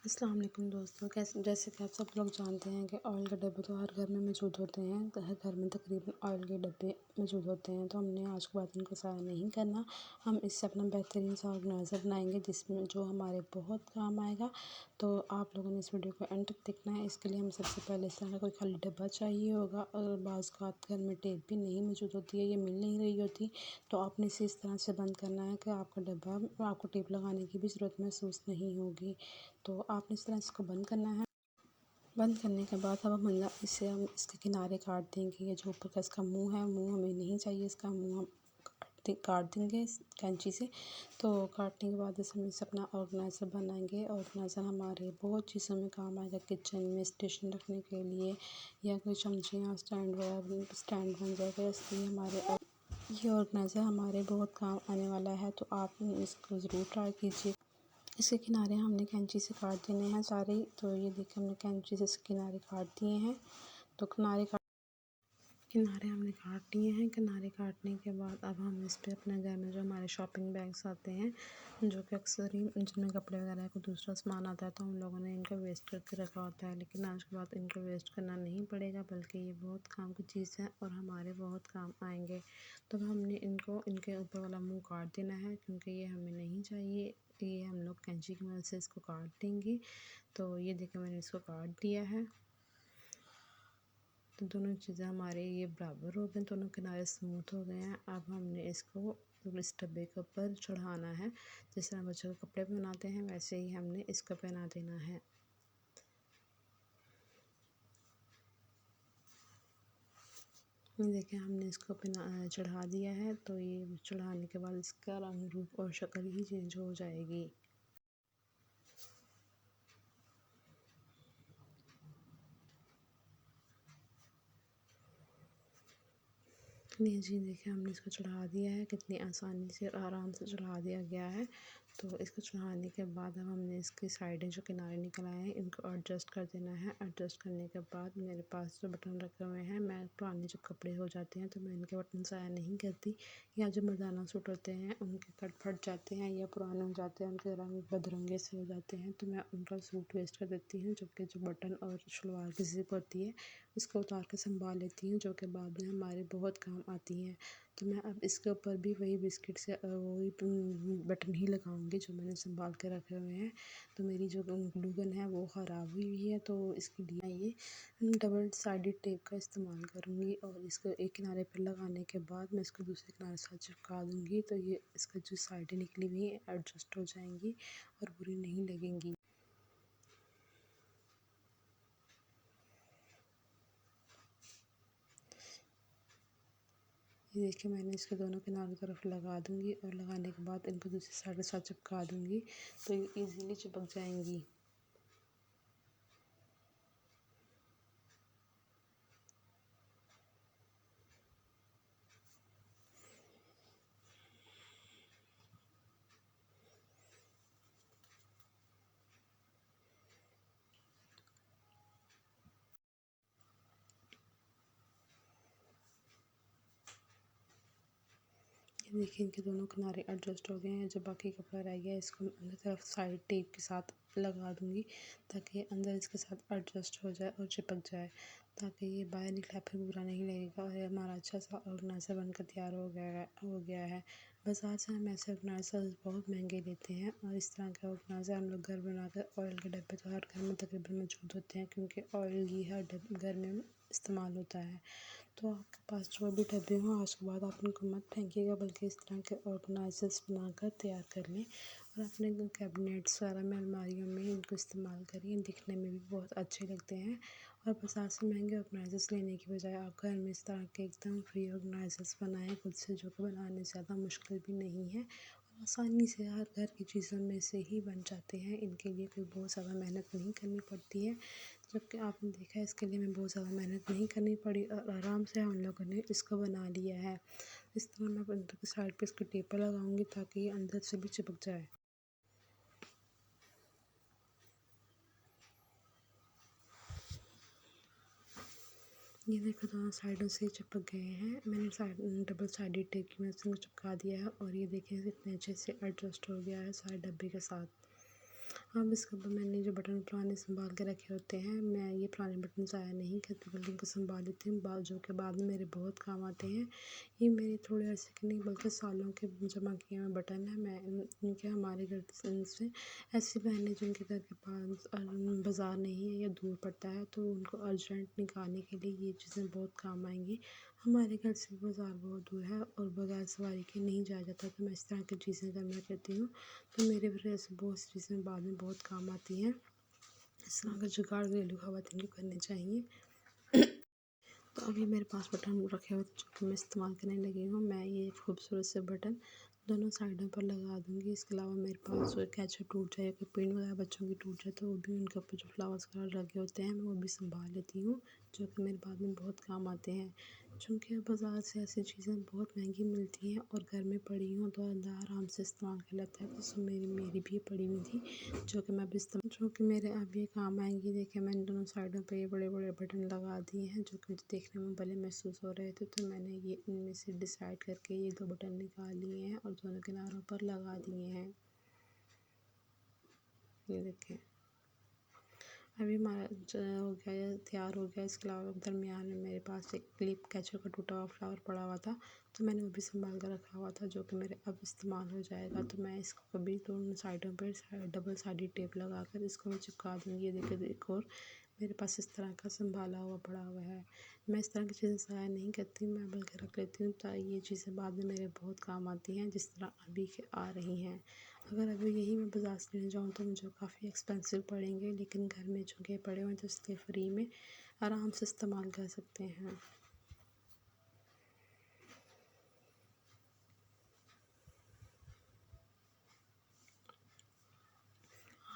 अस्सलाम वालेकुम दोस्तों, कैसे जैसे कि आप सब लोग जानते हैं कि ऑयल के डब्बे तो हर घर में मौजूद होते हैं। तो हर घर में तकरीबन ऑयल के डब्बे मौजूद होते हैं। तो हमने आज के बाद इनको ज़ाया नहीं करना। हम इससे अपना बेहतरीन सा ऑर्गेनाइज़र बनाएंगे जिसमें जो हमारे बहुत काम आएगा। तो आप लोगों ने इस वीडियो को एंड तक देखना है। इसके लिए हमें सबसे पहले इस तरह का कोई खाली डब्बा चाहिए होगा। और बाज़ औक़ात घर में टेप भी नहीं मौजूद होती है, ये मिल नहीं रही होती। तो आपने इसे इस तरह से बंद करना है कि आपका डब्बा आपको टेप लगाने की भी ज़रूरत महसूस नहीं होगी। तो आपने इस तरह इसको बंद करना है। बंद करने के बाद अब हम इसके किनारे काट देंगे। ये जो ऊपर का इसका मुंह है, मुंह हमें नहीं चाहिए, इसका मुंह हम काट देंगे कैंची से। तो काटने के बाद हम इसे अपना ऑर्गेनाइज़र बनाएंगे। ऑर्गेनाइज़र हमारे बहुत चीज़ों में काम आएगा, किचन में स्टेशन रखने के लिए या कोई चमचियाँ स्टैंड वगैरह स्टैंड बन जाएगा। इसलिए ये ऑर्गेनाइज़र हमारे बहुत काम आने वाला है। तो आप इसको ज़रूर ट्राई कीजिए। इसके किनारे हमने कैंची से काट देने हैं सारे। तो ये देखिए हमने कैंची से इसके किनारे काट दिए हैं। तो किनारे हमने काट दिए हैं। किनारे काटने के बाद अब हम इस पर अपने घर में जो हमारे शॉपिंग बैग्स आते हैं, जो कि अक्सर ही जिनमें कपड़े वगैरह या कोई दूसरा सामान आता है, तो हम लोगों ने इनको वेस्ट करके रखा होता है। लेकिन आज के बाद इनको वेस्ट करना नहीं पड़ेगा, बल्कि ये बहुत काम की चीज़ है और हमारे बहुत काम आएंगे। तो हमने इनके ऊपर वाला मुँह काट देना है, क्योंकि ये हमें नहीं चाहिए। ये हम लोग कैंची की मदद से इसको काट देंगे। तो ये देखिए मैंने इसको काट दिया है। तो दोनों चीज़ें हमारे ये बराबर हो गए, दोनों किनारे स्मूथ हो गए हैं। अब हमने इसको इस डब्बे के ऊपर चढ़ाना है। जिस तरह बच्चों के कपड़े पहनाते हैं, वैसे ही हमने इसको पहना देना है। देखिए हमने इसको चढ़ा दिया है। तो ये चढ़ाने के बाद इसका रंग रूप और शक्ल ही चेंज हो जाएगी। नहीं जी, देखिए हमने इसको चढ़ा दिया है। कितनी आसानी से और आराम से चढ़ा दिया गया है। तो इसको चढ़ाने के बाद अब हमने इसकी साइडें जो किनारे निकल आए हैं, इनको एडजस्ट कर देना है। एडजस्ट करने के बाद मेरे पास जो बटन रखे हुए हैं, मैं पुराने जब कपड़े हो जाते हैं तो मैं इनके बटन ज़ाया नहीं करती। या जो मर्दाना सूट होते हैं उनके कट फट जाते हैं या पुराने हो जाते हैं, उनके रंग बदरंगे से हो जाते हैं, तो मैं उनका सूट वेस्ट कर देती हूँ। जबकि जो बटन और शलवार की ज़िप होती है, इसको उतार के संभाल लेती हूँ, जो कि बाद में हमारे बहुत काम आती हैं। तो मैं अब इसके ऊपर भी वही बिस्किट से वही बटन ही लगाऊंगी जो मैंने संभाल के रखे हुए हैं। तो मेरी जो ग्लू गन है वो ख़राब हुई हुई है, तो इसके लिए मैं ये डबल साइडेड टेप का इस्तेमाल करूँगी। और इसको एक किनारे पर लगाने के बाद मैं इसको दूसरे किनारे से चिपका दूँगी। तो ये इसका जो साइडें निकली हुई है एडजस्ट हो जाएंगी और बुरी नहीं लगेंगी। ये देखिए मैंने इसके दोनों किनारों तरफ लगा दूँगी और लगाने के बाद इनको दूसरी साइड के साथ चिपका दूँगी, तो ये ईज़िली चिपक जाएंगी। ये देखिए इनके दोनों किनारे एडजस्ट हो गए हैं। जो बाकी कपड़ा रह गया है इसको अंदर तरफ साइड टेप के साथ लगा दूँगी, ताकि अंदर इसके साथ एडजस्ट हो जाए और चिपक जाए, ताकि ये बाहर निकला फिर बुरा नहीं लगेगा। और ये हमारा अच्छा सा ऑर्गेनाइज़र बनकर तैयार हो गया है। बाज़ार से हम ऐसे ऑर्गेनाइज़र बहुत महंगे लेते हैं, और इस तरह के ऑर्गेनाइज़र हम लोग घर बनाकर ऑयल के डब्बे तो हर घर में तकरीबन मौजूद होते हैं, क्योंकि ऑयल ही हर घर में इस्तेमाल होता है। तो आपके पास जो भी डब्बे हों, आज के बाद आप उनको मत फेंकिएगा, बल्कि इस तरह के ऑर्गेनाइज़र्स बनाकर तैयार कर लें और अपने कैबिनेट्स वगैरह में, अलमारियों में इनको इस्तेमाल करिए। दिखने में भी बहुत अच्छे लगते हैं। और बाज़ार से महंगे ऑर्गेनाइज़र्स लेने की बजाय आप घर में इस तरह के एकदम फ्री ऑर्गेनाइज़र्स बनाएं खुद से, जो कि बनाने ज़्यादा मुश्किल भी नहीं है और आसानी से हर घर की चीज़ों में से ही बन जाते हैं। इनके लिए कोई बहुत ज़्यादा मेहनत नहीं करनी पड़ती है, जबकि आपने देखा है इसके लिए हमें बहुत ज़्यादा मेहनत नहीं करनी पड़ी और आराम से हम लोगों ने इसको बना लिया है। इस तरह मैं अंदर की साइड पे इसके टेपर लगाऊंगी, ताकि ये अंदर से भी चिपक जाए। ये देखो दोनों साइडों से चिपक गए हैं। मैंने डबल साइडेड टेप की मदद से इनको चिपका दिया है, और ये देखिए कितने अच्छे से एडजस्ट हो गया है सारे डब्बे के साथ। अब इसके ऊपर मैंने जो बटन पुराने सँभाल के रखे होते हैं, मैं ये पुराने बटन ज़ाया नहीं करती बल्कि इनको सँभाल लेती हूँ, जो कि बाद में मेरे बहुत काम आते हैं। ये मेरे थोड़े अर्से के नहीं बल्कि सालों के जमा किए हुए बटन हैं। मैं इनके हमारे घर से ऐसी बहनें हैं जिनके घर के पास बाज़ार नहीं है या दूर पड़ता है, तो उनको अर्जेंट निकालने के लिए ये चीज़ें बहुत काम आएँगी। हमारे घर से बाज़ार बहुत दूर है और बगैर सवारी के नहीं जाया जाता, तो मैं इस तरह की चीज़ें करना करती हूँ। तो मेरे वजह से बहुत सी चीज़ें बाद में बहुत काम आती हैं। इस तरह का जुगाड़ घरेलू ख़वातीन को करने चाहिए। तो अभी मेरे पास बटन रखे हुए जो कि मैं इस्तेमाल करने लगी हूँ। मैं ये खूबसूरत से बटन दोनों साइडों पर लगा दूँगी। इसके अलावा मेरे पास जो कैचअप टूट जाए या कोई पेन वगैरह बच्चों की टूट जाए, तो वो भी उनके ऊपर जो फ्लावर्स वगैरह लगे होते हैं, मैं वो भी सँभाल लेती हूँ, जो कि मेरे बाद में बहुत काम आते हैं। चूँकि बाज़ार से ऐसी चीज़ें बहुत महंगी मिलती हैं और घर में पड़ी हों तो बंदा आराम से इस्तेमाल कर लेता है। तो उसमें मेरी भी पड़ी हुई थी, जो कि मैं अब जो कि मेरे अब ये काम आएँगी। देखिए मैंने दोनों साइडों पे ये बड़े-बड़े बटन लगा दिए हैं, जो कि मुझे देखने में भले महसूस हो रहे थे। तो मैंने ये इनमें से डिसाइड करके ये 2 बटन निकाल लिए हैं और दोनों किनारों पर लगा दिए हैं। ये देखें। अभी हमारा हो गया है, तैयार हो गया। इसके अलावा दरमियान में मेरे पास एक क्लिप कैचर का टूटा हुआ फ्लावर पड़ा हुआ था, तो मैंने वो भी सँभाल कर रखा हुआ था, जो कि मेरे अब इस्तेमाल हो जाएगा। तो मैं इसको कभी दोनों साइडों पर डबल साइडेड टेप लगाकर इसको मैं चिपका दूँगी। ये देखिए एक और मेरे पास इस तरह का सँभाला हुआ पड़ा हुआ है। मैं इस तरह की चीज़ें ज़ाया नहीं करती, मैं बल्कि रख लेती हूँ, ताकि ये चीज़ें बाद में मेरे बहुत काम आती हैं, जिस तरह अभी के आ रही हैं। अगर अभी यही मैं बाज़ार से लेने जाऊँ तो मुझे काफ़ी एक्सपेंसिव पड़ेंगे, लेकिन घर में चूँकि पड़े हुए हैं तो इसलिए फ्री में आराम से इस्तेमाल कर सकते हैं।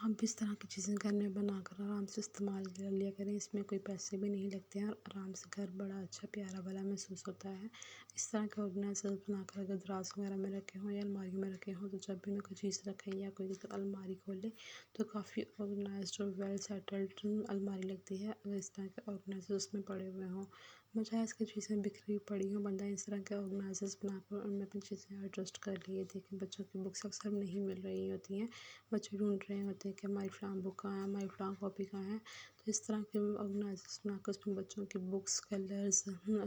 आप भी इस तरह की चीज़ें घर में बनाकर आराम से इस्तेमाल कर लिया करें। इसमें कोई पैसे भी नहीं लगते हैं और आराम से घर बड़ा अच्छा प्यारा भला महसूस होता है। इस तरह के ऑर्गेनाइज़र बनाकर अगर दराज़ वगैरह में रखे हों या अलमारी में रखे हों, तो जब भी मैं कोई चीज़ रखें या कोई अलमारी खोलें तो काफ़ी ऑर्गेनाइज़्ड और वेल सेटल्ड अलमारी लगती है, अगर इस तरह के ऑर्गेनाइज़र उसमें पड़े हुए हों। बजाय इसकी चीज़ें बिखरी पड़ी हों, बंदा इस तरह के ऑर्गेनाइज़र्स बनाकर उनमें अपनी चीज़ें एडजस्ट कर लिए। देखें बच्चों की बुक्स अक्सर नहीं मिल रही होती हैं, बच्चे ढूँढ रहे होते हैं कि हमारी फ़लाँ बुक कहाँ है, हमारी फ़लाँ कॉपी कहाँ है। तो इस तरह के ऑर्गेनाइज़र्स बनाकर उसमें बच्चों की बुक्स, कलर्स,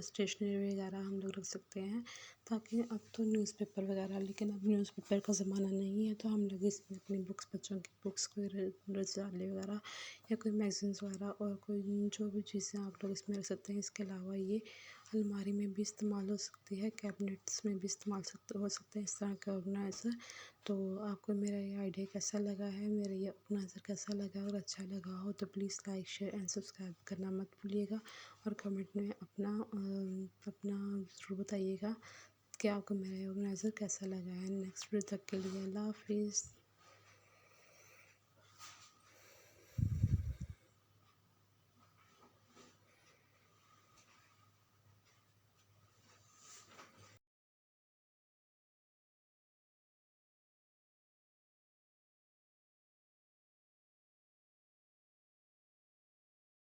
स्टेशनरी वगैरह हम लोग रख सकते हैं, ताकि अब तो न्यूज़पेपर वगैरह, लेकिन अब न्यूज़पेपर का ज़माना नहीं है, तो हम लोग इसमें अपनी बुक्स, बच्चों की बुक्स, कोई रसाले वगैरह या कोई मैगज़ीन्स वगैरह और कोई जो भी चीज़ें आप लोग इसमें रख सकते हैं। इसके अलावा ये अलमारी में भी इस्तेमाल हो सकती है, कैबिनेट्स में भी इस्तेमाल हो सकते हैं इस तरह के ऑर्गेनाइज़र। तो आपको मेरा ये आइडिया कैसा लगा है, मेरा ये ऑर्गेनाइज़र कैसा लगा, अगर अच्छा लगा हो तो please like, share and subscribe करना मत भूलिएगा और कमेंट में अपना ज़रूर बताइएगा कि आपको मेरा ये ऑर्गेनाइज़र कैसा लगा है। नेक्स्ट वीडियो तक के लिए अल्लाह हाफ़िज़।